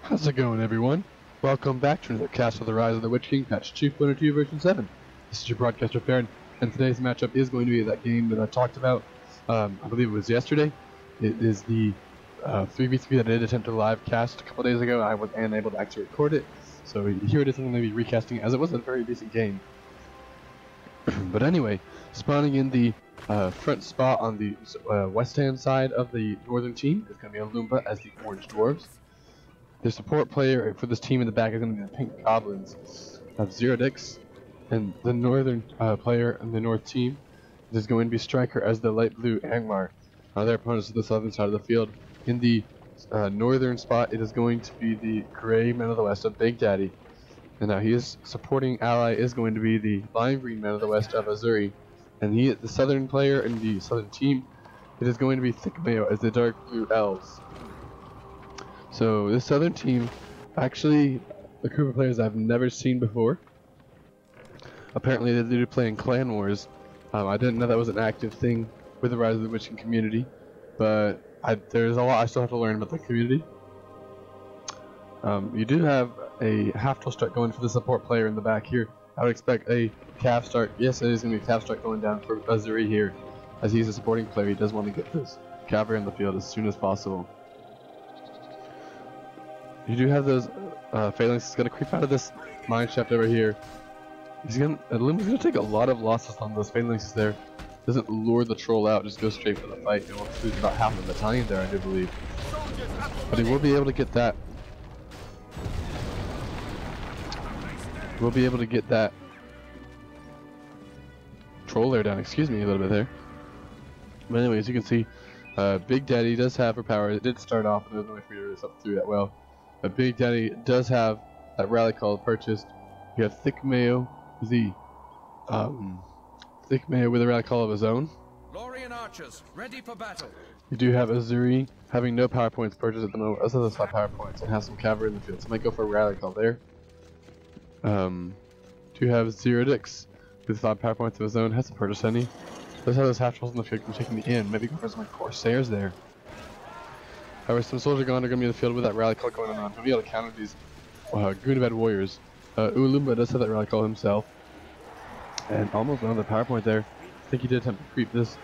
How's it going, everyone? Welcome back to another cast of the Rise of the Witch King, patch 2.2 version 7. This is your broadcaster Farron, and today's matchup is going to be that game that I talked about, I believe it was yesterday. It is the 3v3 that I did attempt to live cast a couple days ago. I was unable to actually record it, so here it is. I'm going to be recasting as it was a very decent game. But anyway, spawning in the front spot on the west hand side of the northern team is going to be Olumba as the orange dwarves. The support player for this team in the back is going to be the pink goblins of zerodix, and the northern player in the north team is going to be striker as the light blue Angmar. Their opponents to the southern side of the field. In the northern spot, it is going to be the gray man of the west of Bigdaddysp, and now his supporting ally is going to be the lime green man of the west of Azzuri, and the southern player in the southern team, it is going to be Thiccmayo as the dark blue Elves. So this southern team, actually a group of players I've never seen before. Apparently they do play in clan wars. I didn't know that was an active thing with the Rise of the Witch King community, but there's a lot I still have to learn about the community. You do have a half-toll start going for the support player in the back here. I would expect a calf start. Yes, it is going to be a calf start going down for Azzuri here, as he's a supporting player. He does want to get this cavalry in the field as soon as possible. You do have those phalanx. He's going to creep out of this mine shaft over here. Olumba's going to take a lot of losses on those phalanxes there. Doesn't lure the troll out, just goes straight for the fight. He'll lose about half of the battalion there, I do believe. But he will be able to get that. We'll be able to get that troll there down. Excuse me a little bit there. But anyways, you can see Big Daddy does have her power. It did start off, and there's no way for you to up through that well. But Big Daddy does have that rally call purchased. You have Thiccmayo, Thiccmayo with a rally call of his own. Lorien archers ready for battle. You do have Azzuri having no power points purchased at the moment, other than 5 power points, and has some cavalry in the field. So might go for a rally call there. Do have zerodix with 5 power points of his own, hasn't purchased any. Does have those half trolls in the field, can take me in. Maybe go for some corsairs there. However, some soldiers gone are going to be in the field with that rally call going on. He'll be able to counter these Goonabad warriors. Olumba does have that rally call himself. And almost another power point there. I think he did attempt to creep this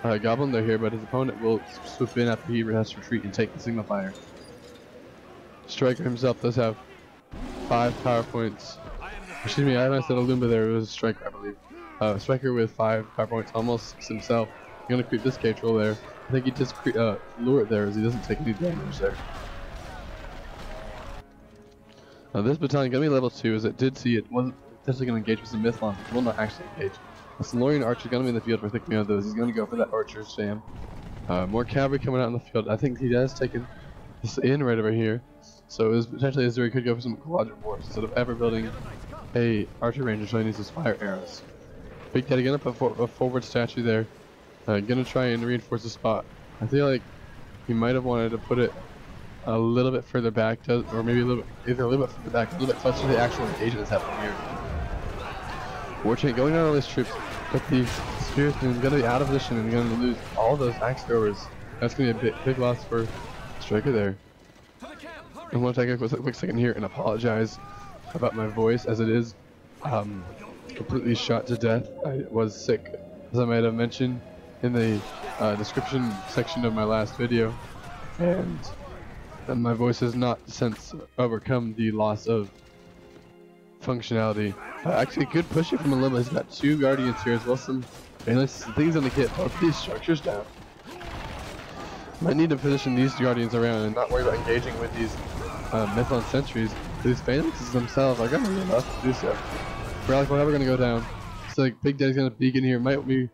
goblin there here, but his opponent will swoop in after he has to retreat and take the signal fire. Striker himself does have 5 power points. Excuse me, I haven't said Olumba there, it was Striker, I believe. Striker with 5 power points, almost himself. He's going to creep this cage roll there. I think he just lure it there as he doesn't take any damage there. This battalion going to be level 2, as it did see it wasn't potentially going to engage with some Mythlons, but will not actually engage. Some Lorien archer going to be in the field for Thiccmayo, though. He's going to go for that archer spam. More cavalry coming out in the field. I think he has taken this in right over here. So it was potentially Azzuri could go for some quadrant wars instead of ever building a archer ranger, so he needs his fire arrows. Big Daddy going to put a forward statue there. Going to try and reinforce the spot. I feel like he might have wanted to put it a little bit further back, or maybe either a little bit further back, a little bit closer to the actual engagement that's happening here. War chain going on all these troops, but the spearsman is going to be out of position and going to lose all those axe throwers. That's going to be a big loss for Striker there. I want to take a quick second here and apologize about my voice, as it is completely shot to death. I was sick, as I might have mentioned in the description section of my last video, and my voice has not since overcome the loss of functionality. Actually, good pushing from Olumba. He's got 2 guardians here as well, some things on the kit. Both these structures down. Might need to position these guardians around and not worry about engaging with these Mythlon sentries. These phalanxes themselves are going to be enough to do so. Rally call never going to go down. So like, Big Daddy's going to beacon here. Might be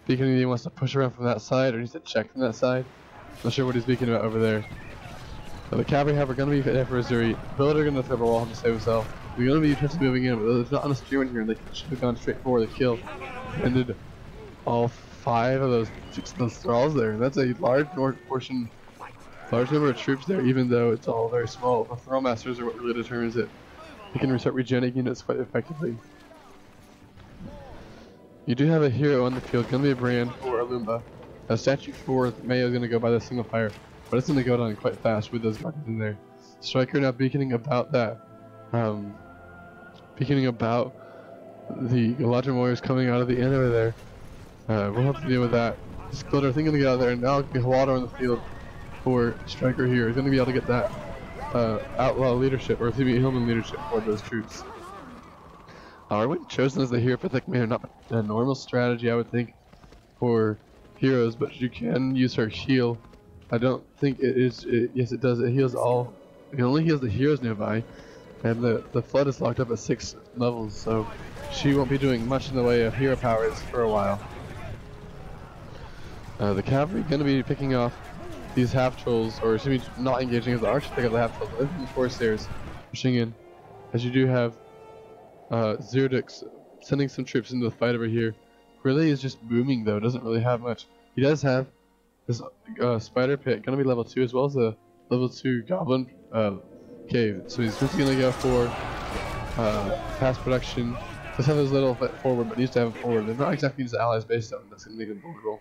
beaconing he wants to push around from that side, or needs to check from that side. Not sure what he's beaconing about over there. So the cavalry are going to be there for Azzuri. Builder going to throw a wall to save himself. We're going to be potentially moving in, but there's not enough spearmen here, and they should have gone straight for the kill. Ended all 5 of those thralls there. That's a large number of troops there, even though it's all very small. The thrall masters are what really determines it. You can start regenerating units quite effectively. You do have a hero on the field, going to be a brand for Olumba. A statue for Mayo is going to go by the single fire, but it's going to go down quite fast with those guardians in there. Striker now beaconing about that, beaconing about the Galadrim warriors coming out of the inn over there. We'll have to deal with that. Splitter, I think, gonna get out of there, and now Water on the field for Striker here. He's gonna be able to get that outlaw leadership, or Hillman leadership for those troops. Arwen chosen as the hero for Thiccmayo, not a normal strategy, I would think, for heroes, but you can use her heal. I don't think it is. Yes, it does. It heals all. It only heals the heroes nearby, and the flood is locked up at 6 levels, so she won't be doing much in the way of hero powers for a while. The cavalry going to be picking off these half trolls, or excuse me, not engaging as the archers pick up the half trolls. But the Corsairs pushing in, as you do have zerodix sending some troops into the fight over here. Really is just booming though, doesn't really have much. He does have this spider pit, gonna be level 2, as well as a level 2 goblin cave. So he's just gonna go for fast production. Does have his little foot forward, but needs to have it forward. They're not exactly his allies based on, that's gonna make him vulnerable.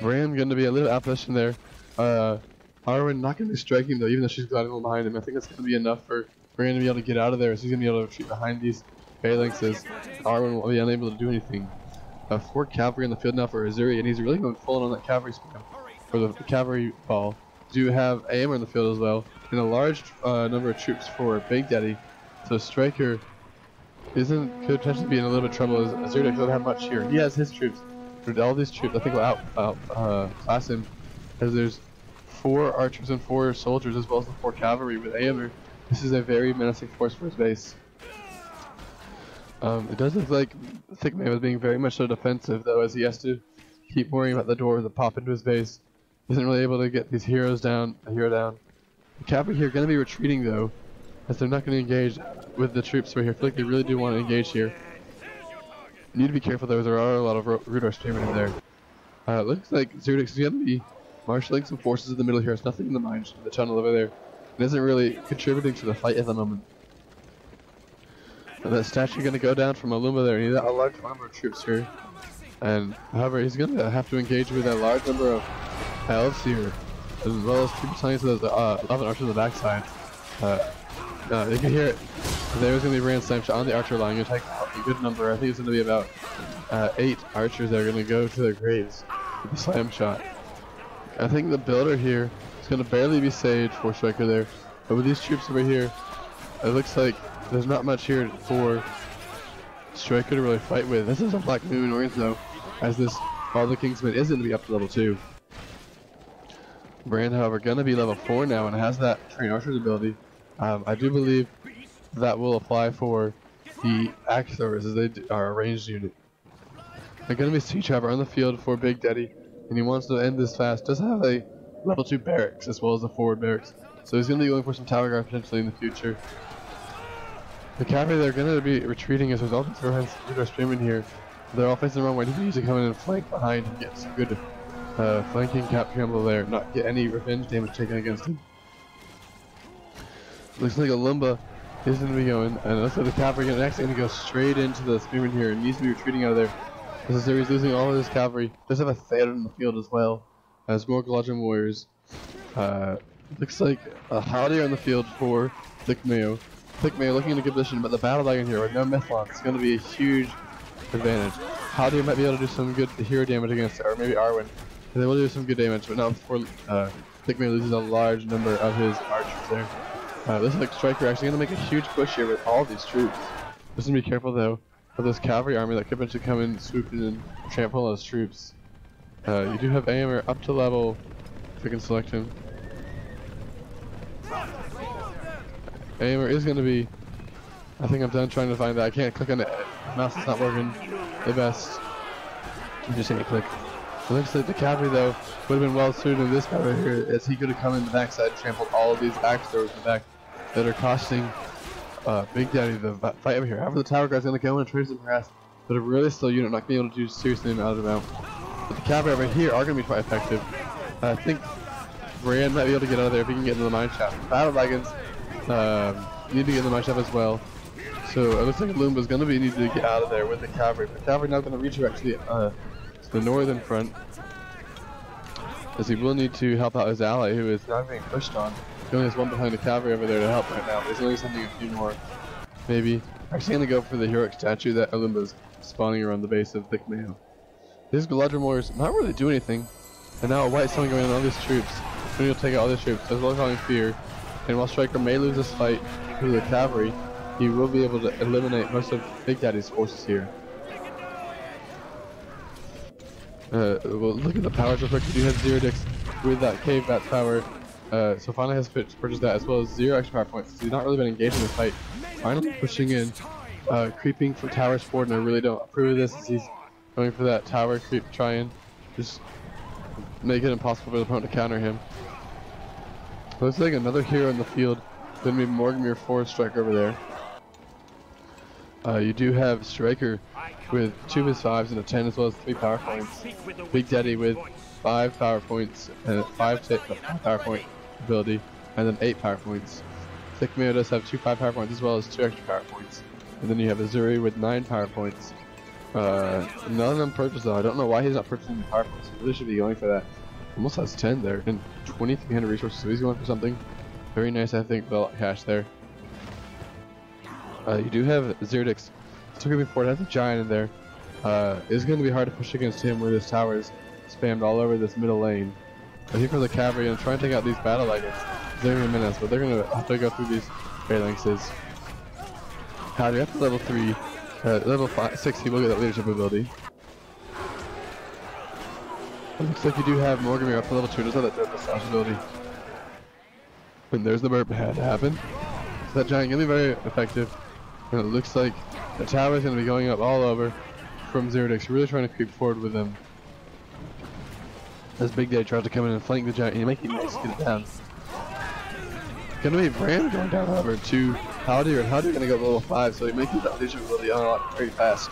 Bram gonna be a little opposition there. Arwen not gonna be striking though, even though she's gliding along behind him. I think that's gonna be enough for Bram to be able to get out of there. So he's gonna be able to retreat behind these phalanxes. Arwen will be unable to do anything. 4 cavalry in the field now for Azzuri, and he's really going full on that cavalry spam for the cavalry ball. Do have Angmar in the field as well, and a large number of troops for Big Daddy. So Striker could potentially be in a little bit of trouble, as Azzuri doesn't have much here. He has his troops, but all these troops I think will outclass him, as there's 4 archers and 4 soldiers, as well as the 4 cavalry with Angmar. This is a very menacing force for his base. It does look like Thiccmayo is being very much so defensive though, as he has to keep worrying about the dwarves that pop into his base. He isn't really able to get these heroes down, The cavalry here are going to be retreating though, as they're not going to engage with the troops right here. I feel like they really do want to engage here. You need to be careful though, as there are a lot of Rudar streaming in there. It looks like zerodix is going to be marshalling some forces in the middle here. It's nothing in the mine, the tunnel over there. It isn't really contributing to the fight at the moment. And that statue going to go down from Olumba there. He's got a large number of troops here. And however, he's going to have to engage with a large number of elves here, as well as troops telling us those 11 archers on the backside. You can hear it. There's going to be Rand slam shot on the archer line. Going to take a good number. I think it's going to be about 8 archers that are going to go to their graves with the slam shot. I think the builder here is going to barely be saved for Striker there. But with these troops over here, it looks like there's not much here for Striker to really fight with. This is a Black Moon Orange though, as this All the Kingsman is going to be up to level 2. Brand, however, going to be level 4 now and has that Train Archer's ability. I do believe that will apply for the Axe Throwers, as they are a ranged unit. They're going to be Sea Trapper on the field for Big Daddy, and he wants to end this fast. Does have a level 2 barracks as well as a forward barracks, so he's going to be going for some tower guard potentially in the future. The cavalry, they're going to be retreating as a result of Rudar streaming here. They're all facing the wrong way. He's going to come in and flank behind and get some good flanking cap campbell there, not get any revenge damage taken against him. Looks like Olumba is going to be going, and it looks like the cavalry are next going to go straight into the spearman here and needs to be retreating out of there. This is he's losing all of his cavalry. Does have a Theater in the field as well, as more Galadrim warriors. Looks like a Haldir on the field for Thiccmayo. Thiccmayo looking in a good position, but the battle wagon here with no Mythlon is going to be a huge advantage. Haldir might be able to do some good hero damage against it, or maybe Arwen. They will do some good damage, but not before Thiccmayo loses a large number of his archers there. This is like Striker actually going to make a huge push here with all these troops. Just need to be careful though of this cavalry army that could eventually come in, swoop in, and trample those troops. You do have Angmar up to level, if we can select him. Angmar is going to be, I think I'm done trying to find that. I can't click on it. Mouse is not working the best. I'm just going to click. It looks like the cavalry though would have been well suited in this guy right here, as he could have come in the backside and trampled all of these axe throwers in the back that are costing Big Daddy the fight over here. However, the tower guy's going to go in and try to harass, but a really slow unit not going to be able to do seriously out of them. But the cavalry over here are going to be quite effective. I think Rand might be able to get out of there if he can get into the mine shaft. Battle wagons need to get in the mine shaft as well. So it looks like Olumba's going to be needing to get out of there with the cavalry. But the cavalry now going to redirect to the northern front. as he will need to help out his ally who is not being pushed on. He only has one behind the cavalry over there to help right now, but he's only sending a few more. Maybe. Actually going to go for the heroic statue that Olumba's spawning around the base of Thiccmayo. These Galadrimors not really do anything, and now a white sun going on all these troops. Then he'll take out all these troops, as well as calling fear. And while Striker may lose this fight to the cavalry, he will be able to eliminate most of Bigdaddys's forces here. We'll look at the powers real quick. We do have zerodix with that cave bat power. So finally has purchased that, as well as 0 extra power points. So he's not really been engaging this fight. Finally pushing in, creeping from towers forward, and I really don't approve of this as he's going for that tower creep to try and just make it impossible for the opponent to counter him. Looks like another hero in the field. Then we have Morgamir 4 Striker over there. You do have Striker with 2 of his 5s and a 10, as well as 3 power points. Bigdaddy with 5 power points and 5 power point ability, and then 8 power points. Thiccmayo does have 2 5 power points as well as 2 extra power points. And then you have Azzuri with 9 power points. None of them purchased though. I don't know why he's not purchasing the power points. He really should be going for that. Almost has 10 there and 2,300 resources, so he's going for something very nice, I think, with cash there. You do have zerodix. Still creeping forward, has a giant in there. It's going to be hard to push against him with his towers spammed all over this middle lane. I think for the cavalry and try and take out these battle wagons. They're going to be minutes, but they're going to have to go through these phalanxes. Cavalry after level 3, level 6 he will get that leadership ability. It looks like you do have Morgamir up to level 2, does have that dressage ability. And there's the burp, had to happen. So that giant going to be very effective. And it looks like the tower is going to be going up all over from zerodix. Really trying to creep forward with them. As Bigdaddy tries to come in and flank the giant, and make it nice to get it down. Going to be Bran going down over to Haldir, and Haldir going to go level 5, so he makes that leadership ability unlock very fast.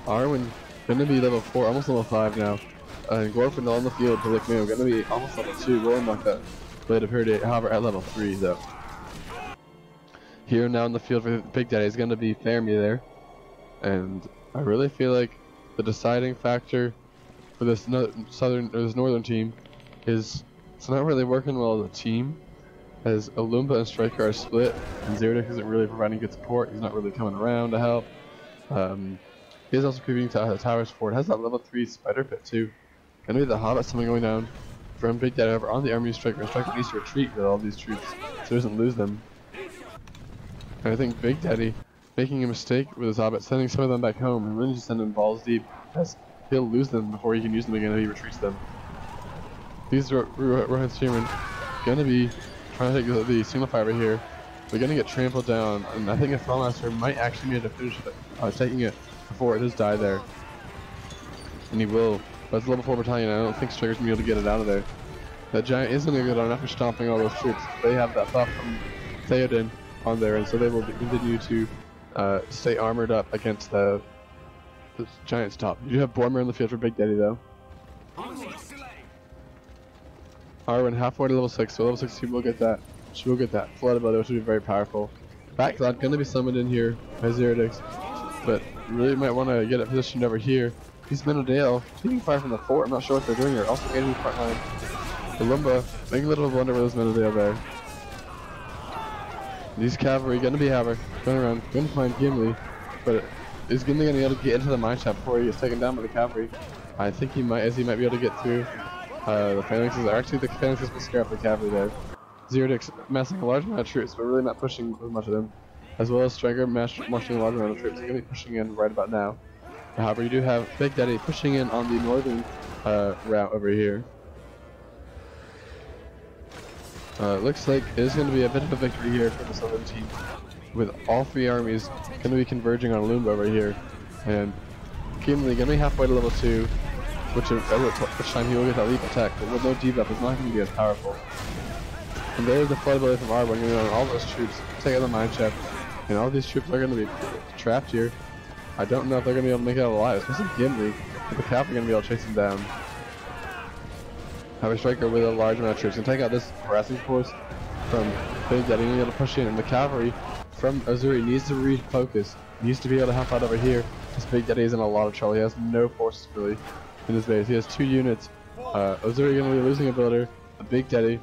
Arwen going to be level 4, almost level 5 now. And Gorfindel on the field to Thiccmayo, going to be almost level 2. We'll unlock that later period, however, at level 3 though. Here now in the field for Bigdaddy is going to be Faramir there. And I really feel like the deciding factor for this northern team is it's not really working well as a team, as Olumba and Striker are split, and zerodix isn't really providing good support. He's not really coming around to help. He is also creeping to the towers forward. Has that level 3 spider pit too. Gonna be the Hobbit summon going down from Bigdaddy over on the army of Striker. And Striker needs to retreat with all these troops so he doesn't lose them. And I think Bigdaddy making a mistake with his Hobbit, sending some of them back home, and really just send them balls deep, as he'll lose them before he can use them again if he retreats them. These Rohan Spearmen gonna be trying to take the single fire over here. They're gonna get trampled down, and I think a Thrallmaster might actually be able to finish it, taking it before it does die there. And he will. But it's a level 4 battalion, I don't think Striker's gonna be able to get it out of there. That giant is gonna go down after stomping all those troops. They have that buff from Theoden on there, and so they will continue to stay armored up against the giant's top. You do have Boromir in the field for Bigdaddy though. Arwen halfway to level 6, so level 6 she will get that. She will get that flood ability, which will be very powerful. Backcloud gonna be summoned in here by zerodix, but really might want to get it positioned over here. These men of Dale taking fire from the fort. I'm not sure what they're doing here. Also engaging the front line. Olumba making a little bit of wonder with those men of Dale there. These cavalry gonna be going around, gonna find Gimli, but is Gimli gonna be able to get into the mine shaft before he gets taken down by the cavalry? I think he might, as he might be able to get through. The phalanxes are actually, the phalanxes will scare up the cavalry there. zerodix massing a large amount of troops, but really not pushing as much of them. As well as Striker marching a large amount of troops. They're gonna be pushing in right about now. However, you do have Bigdaddy pushing in on the northern route over here. Looks like it is going to be a bit of a victory here for the southern team, with all 3 armies going to be converging on Olumba over here. And Gimli going to be halfway to level 2, which time he will get that leap attack, but with no debuff it's not going to be as powerful. And there's the flood ability from Arwen going on all those troops, take out the mine shaft, and all these troops are going to be trapped here. I don't know if they're going to be able to make it out alive, especially Gimli, but the cavalry are going to be able to chase him down. Have a Striker with a large amount of troops and take out this harassing force from Bigdaddy and be able to push in, and the cavalry from Azzuri needs to refocus, needs to be able to help out over here, because Bigdaddy is in a lot of trouble. He has no forces really in his base. He has 2 units Azzuri going to be losing a builder. A Bigdaddy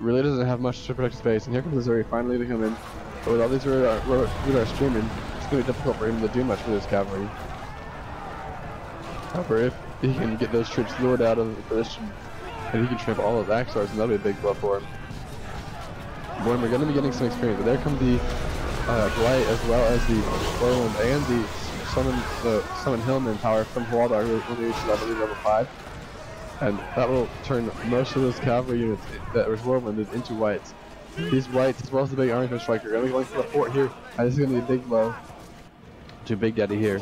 really doesn't have much to protect space, and here comes Azzuri finally to come in. But with all these radar streaming, it's going to be difficult for him to do much with his cavalry. However, if he can get those troops lured out of the position, and he can tramp all of the Axars, and that'll be a big blow for him. When we're going to be getting some experience, but there come the Blight as well as the Whirlwind and the Summon Hillman power from Hwaldar, who will reach level 5. And that will turn most of those cavalry units that was Whirlwinded into Whites. These Whites, as well as the big Orange Striker, are going to be going for the fort here. And this is going to be a big blow to Bigdaddy here.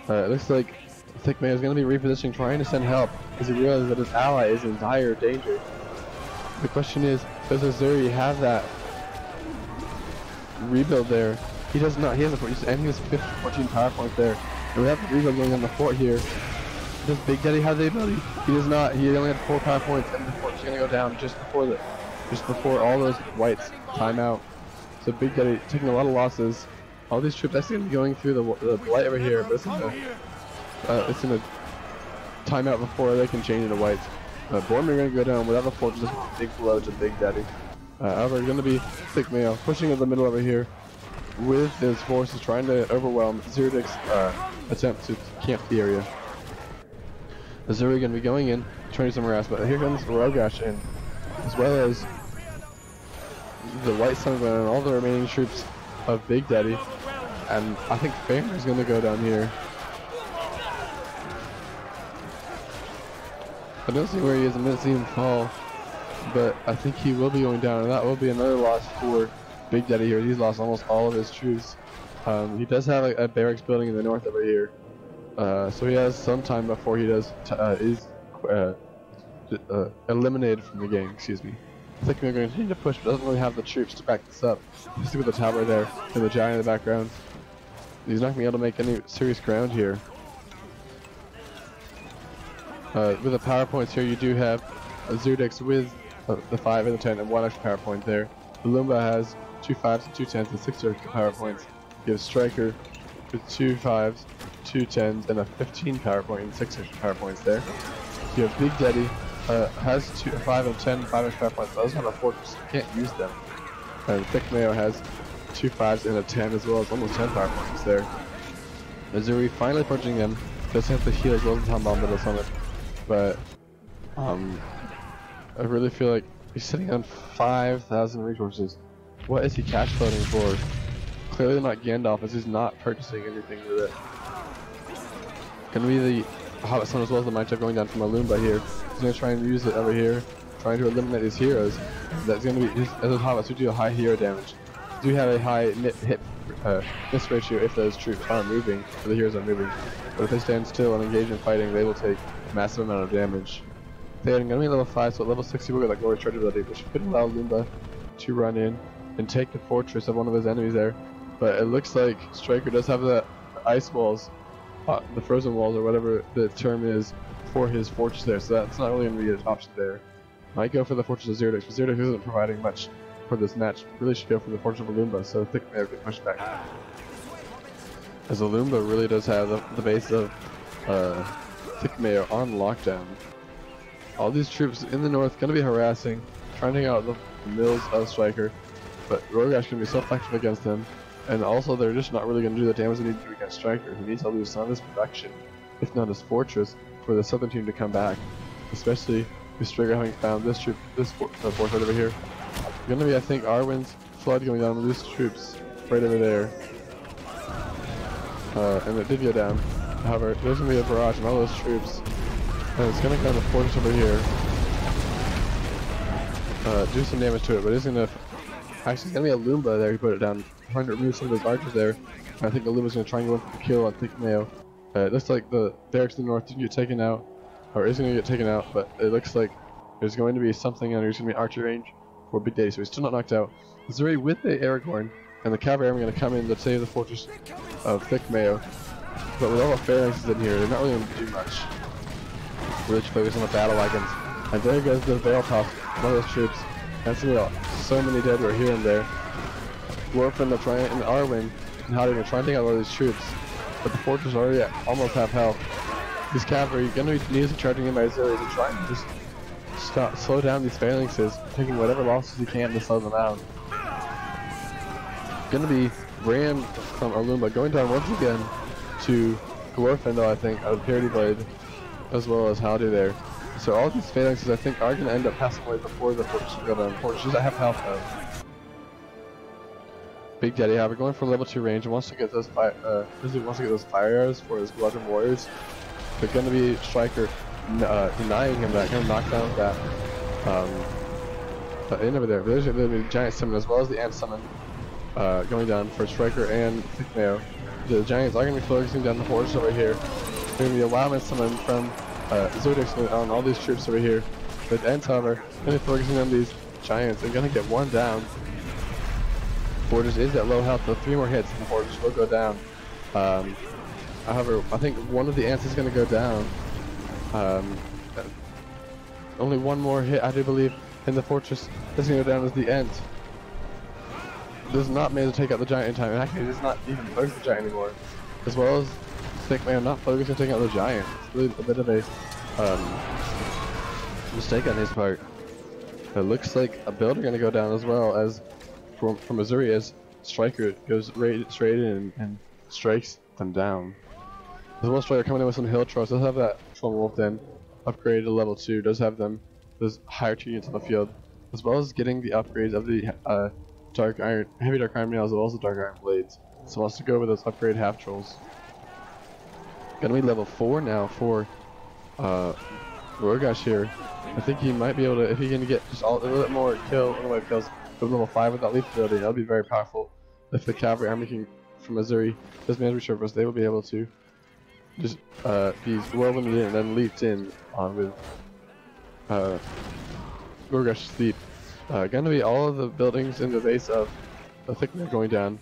It looks like Thiccmayo is going to be repositioning, trying to send help, as he realizes that his ally is in dire danger. The question is, does Azzuri have that rebuild there? He does not. He has he has 14 power points there. And we have the rebuild going on the fort here. Does Bigdaddy have the ability? He does not. He only had 4 power points, and the fort's going to go down just before all those Whites time out. So Bigdaddy taking a lot of losses. All these troops actually going to be going through the Blight over here, but it's in a timeout before they can change into Whites. Boromir going to go down without the fort, just a big blow to Bigdaddy. However, it's going to be Thiccmayo pushing in the middle over here with his forces trying to overwhelm zerodix attempt to camp the area. Azzuri going to be going in, trying to do some harass, but here comes Rogash in, as well as the White Sungun and all the remaining troops of Bigdaddy. And I think Famer is going to go down here. I don't see where he is, I didn't see him fall, but I think he will be going down, and that will be another loss for Bigdaddy here. He's lost almost all of his troops. He does have a barracks building in the north over here, so he has some time before he is eliminated from the game. Excuse me. I think we're going to continue to push, but doesn't really have the troops to back this up. You see with the tower there and the giant in the background. He's not going to be able to make any serious ground here. With the power points here, you do have a zerodix with the 5 and the 10 and 1 extra power point there. Olumba has 2 5s and 2 10s and 6 extra power points. You have Striker with 2 5s, 2 10s, and a 15 power point and 6 extra power points there. You have Bigdaddy has 5 and 10, 5 extra power points, but doesn't have a fortress, so you can't use them. And Thiccmayo has 2 5s and a 10 as well as almost 10 power points there. Azzuri finally approaching him, does have the heal as well as the Town Bomb Middle Summit. But I really feel like he's sitting on 5,000 resources. What is he cash floating for? Clearly not Gandalf, as he's not purchasing anything with it. Gonna be the Hobbit Sun as well as the Mind Chef going down from Olumba here. He's gonna try and use it over here, trying to eliminate his heroes. That's gonna be, as those Hobbits who do a high hero damage, do have a high hit miss ratio if those troops are moving, or the heroes are moving. But if they stand still and engage in fighting, they will take a massive amount of damage. They're going to be level 5, so at level 60 we'll get that Glory Charge ability, which could allow Olumba to run in and take the fortress of one of his enemies there. But it looks like Striker does have the ice walls, the frozen walls, or whatever the term is, for his fortress there, so that's not really going to be an option there. Might go for the Fortress of Zerodix, but Zerodix isn't providing much for this match. Really should go for the Fortress of Olumba, so Thiccmayo get pushed back. As Olumba really does have the base of Thiccmayo on lockdown. All these troops in the north going to be harassing, trying to take out the mills of Striker, but Rogash can be so effective against them, and also they're just not really going to do the damage they need to do against Striker, who needs to lose some of his production, if not his fortress, for the southern team to come back, especially with Striker having found this force right over here. Going to be, I think, Arwen's flood going down with these troops right over there, and it did go down. However, there's going to be a barrage and all those troops. And it's going to come to fortress over here. Do some damage to it, but it's going to... Actually, it's going to be a Olumba there. He put it down, trying to remove some of those archers there. And I think Olumba's going to try and go in for the kill on Thiccmayo. It looks like the barracks in the north didn't get taken out, or is going to get taken out, but it looks like there's going to be something under. There's going to be archer range for Bigdaddysp, so he's still not knocked out. Azzuri with the Aragorn, and the cavalry are going to come in to save the fortress of Thiccmayo. But with all the phalanxes in here, they're not really going to do much. Really focus on the battle wagons. And there goes the barrel top, one of those troops. That's so many dead right here and there. Dwarf and Arwen and Howdy are trying to take out all these troops. But the fortress already almost have health. These cavalry are going to be needed charging in by Azzuri to try and just slow down these phalanxes, taking whatever losses you can to slow them down. Going to be Ram from Olumba going down once again to Glorfindel, I think, out of Purity Blade, as well as Haldu there. So all these phalanxes, I think, are going to end up passing away before the fortress go down. Fortresses that have health though. Big Daddy, however, going for level 2 range and wants to get those fire arrows for his Bludgeon Warriors. They're going to be Striker denying him that, going to knock down that in over there. There's the Giant Summon as well as the Ant Summon going down for Striker and Thiccmayo. The Giants are going to be focusing down the horse over here. There's going to be a Wildman Summon from zerodix on all these troops over here. But Ents, however, going to be focusing on these Giants and going to get one down. Fortress is at low health, so 3 more hits and the Fortress will go down. However, I think one of the Ants is going to go down. Only one more hit, I do believe, and the Fortress is going to go down as the Ent. Does not manage to take out the Giant in time, and actually does not even focus the Giant anymore. As well as Thiccmayo not focusing on taking out the Giant. It's really a bit of a mistake on his part. It looks like a builder going to go down as well as from Azzuri as Striker goes straight in and strikes them down. As well as Striker coming in with some hill trolls, does have that Troll Wolf then upgraded to level 2, does have those higher tier units on the field, as well as getting the upgrades of the heavy dark iron nails as well as the dark iron blades. So wants to go with those upgrade half trolls. Gonna be level 4 now for Rogash here. I think he might be able to, if he can get just a little bit more kills with level 5 with that leaf ability, that'll be very powerful. If the cavalry army from Azzuri does manage to resurface, they will be able to just be well limited and then leaped in on with Rogash's leap. Gonna be all of the buildings in the base of the Thiccmayo going down.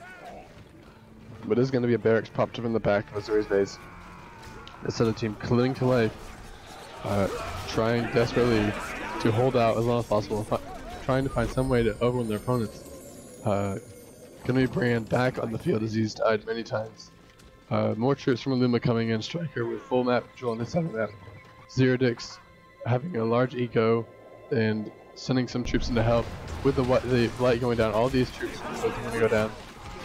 But there's gonna be a barracks popped up in the back of Azzuri's base. This other team clinging to life, trying desperately to hold out as long as possible, trying to find some way to overwhelm their opponents. Gonna be Brand back on the field as he's died many times. More troops from Olumba coming in, Striker with full map control on this side of the map. zerodix having a large eco and sending some troops in to help with the light going down. All these troops are going to go down,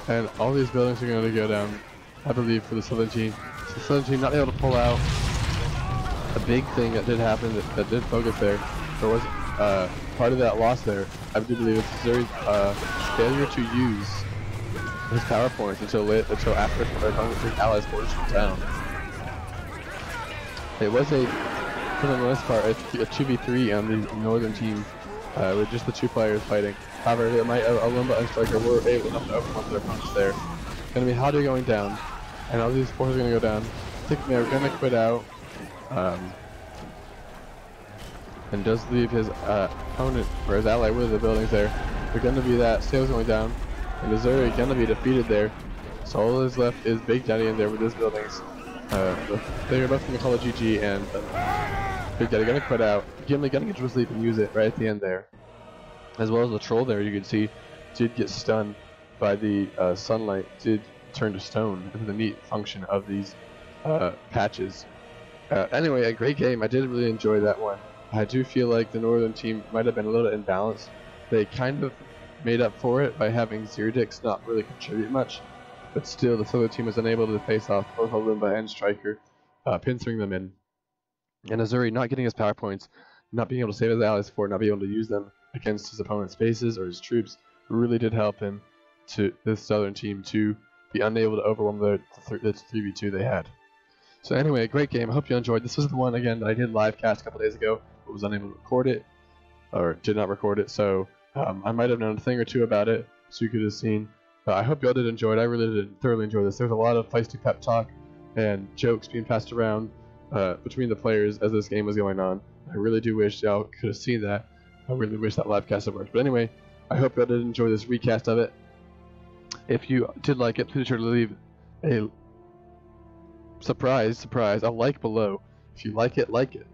and all these buildings are going to go down, I believe, for the Southern team. So the Southern team not able to pull out. A big thing that did happen that did focus there was part of that loss there. I do believe it's Azzuri's failure to use his power points until after his allies forced him down. It was for the most part a 2v3 on the northern team with just the 2 players fighting. However, Olumba and Striker were able enough to overcome their opponents there. Gonna be Haldu going down, and all these forces are gonna go down. Thiccmayo gonna quit out. And does leave his opponent or his ally with the buildings there. They're going to be that Sales going down, and Azzuri going to be defeated there. So all that is left is Big Daddy in there with his buildings. They're both going to call it GG, and Big Daddy going to quit out. Gimli going to get to sleep and use it right at the end there. As well as the troll there, you can see, did get stunned by the sunlight, did turn to stone. This is the neat function of these patches. Anyway, a great game. I did really enjoy that one. I do feel like the northern team might have been a little imbalanced. They kind of made up for it by having zerodix not really contribute much, but still the southern team was unable to face off both Olumba and Striker, pinching them in. And Azzuri not getting his power points, not being able to save his allies for, not being able to use them against his opponent's bases or his troops, really did help him, to this southern team, to be unable to overwhelm the 3v2 they had. So anyway, a great game. I hope you enjoyed. This was the one, again, that I did live cast a couple days ago, but was unable to record it, or did not record it, so I might have known a thing or two about it, so you could have seen. I hope you all did enjoy it. I really did thoroughly enjoy this. There's a lot of feisty pep talk and jokes being passed around between the players as this game was going on. I really do wish y'all could have seen that. I really wish that live cast had worked. But anyway, I hope y'all did enjoy this recast of it. If you did like it, please be sure to leave a surprise, a like below. If you like it, like it.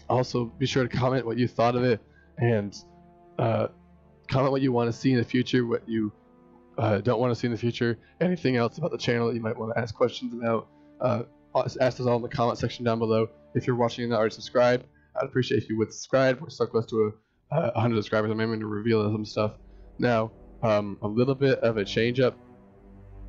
Also, be sure to comment what you thought of it, and comment what you want to see in the future, what you don't want to see in the future, anything else about the channel that you might want to ask questions about. ask us all in the comment section down below. If you're watching and not already subscribed, I'd appreciate if you would subscribe. We're so close to 100 subscribers. I'm aiming to reveal some stuff. Now, a little bit of a change up.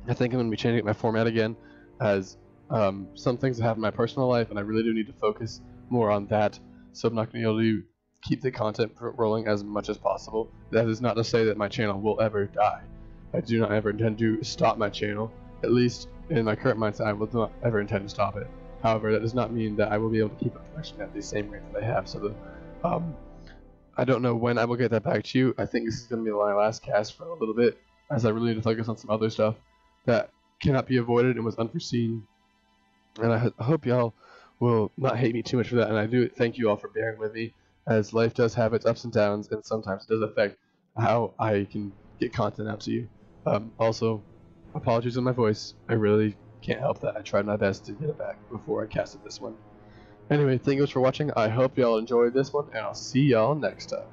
I think I'm going to be changing my format again, as some things that happen in my personal life, and I really do need to focus more on that. So I'm not going to be able to keep the content rolling as much as possible. That is not to say that my channel will ever die. I do not ever intend to stop my channel. At least in my current mindset, I will not ever intend to stop it. However, that does not mean that I will be able to keep up production at the same rate that I have. So I don't know when I will get that back to you. I think this is going to be my last cast for a little bit, as I really need to focus on some other stuff that cannot be avoided and was unforeseen. And I hope y'all will not hate me too much for that. And I do thank you all for bearing with me, as life does have its ups and downs, and sometimes it does affect how I can get content out to you. Also, apologies on my voice. I really can't help that. I tried my best to get it back before I casted this one. Anyway, thank you guys for watching. I hope y'all enjoyed this one, and I'll see y'all next time.